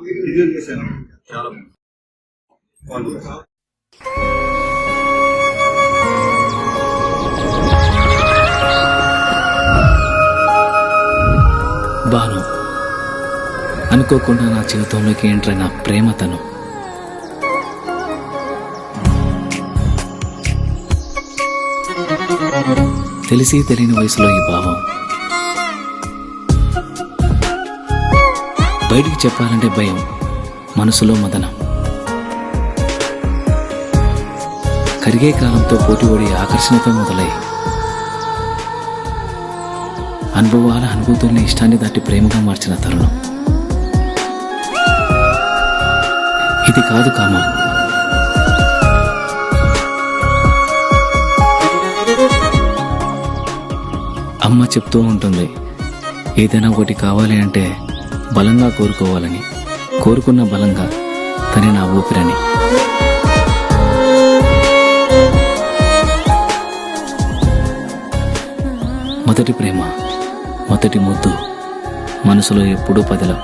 చాలా బాను అనుకోకుండా నా జీవితంలోకి ఎంటర్ అయిన ప్రేమ తను. తెలిసి తెలియని వయసులో ఈ భావం బయటికి చెప్పాలంటే భయం, మనసులో మదనం. కరిగే కాలంతో పోటీపడి ఆకర్షణతో మొదలై అనుభవాల అనుభూతుల్ని ఇష్టాన్ని దాటి ప్రేమగా మార్చిన తరుణం ఇది కాదు కామా. అమ్మ చెప్తూ ఉంటుంది, ఏదైనా ఒకటి కావాలి అంటే బలంగా కోరుకోవాలని, కోరుకున్న బలంగా తనే నా ఊపిరని. మొదటి ప్రేమ, మొదటి ముద్దు మనసులో ఎప్పుడూ పదిలం.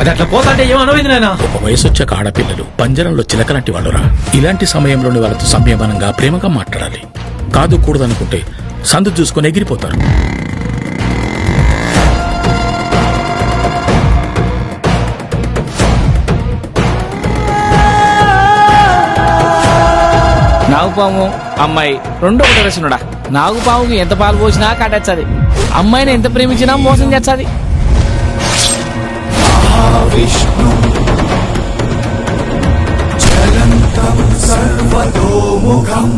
అది అట్లా పోతాంటే ఏమనమైంది నాయన? ఒక వయసు వచ్చాక ఆడపిల్లలు పంజరంలో చిలకలాంటి వాళ్ళురా. ఇలాంటి సమయంలోని వాళ్ళతో సంయమనంగా ప్రేమగా మాట్లాడాలి. కాదు కూడదనుకుంటే సందు చూసుకొని ఎగిరిపోతారు. నాగుపాము అమ్మాయి రెండు ఒకటి రసునుడా. నాగుపాముకి ఎంత పాలు పోసినా కట్టచ్చది, అమ్మాయిని ఎంత ప్రేమించినా మోసం చేస్తుంది. విష్ణు చలంతం సర్వతోముఖం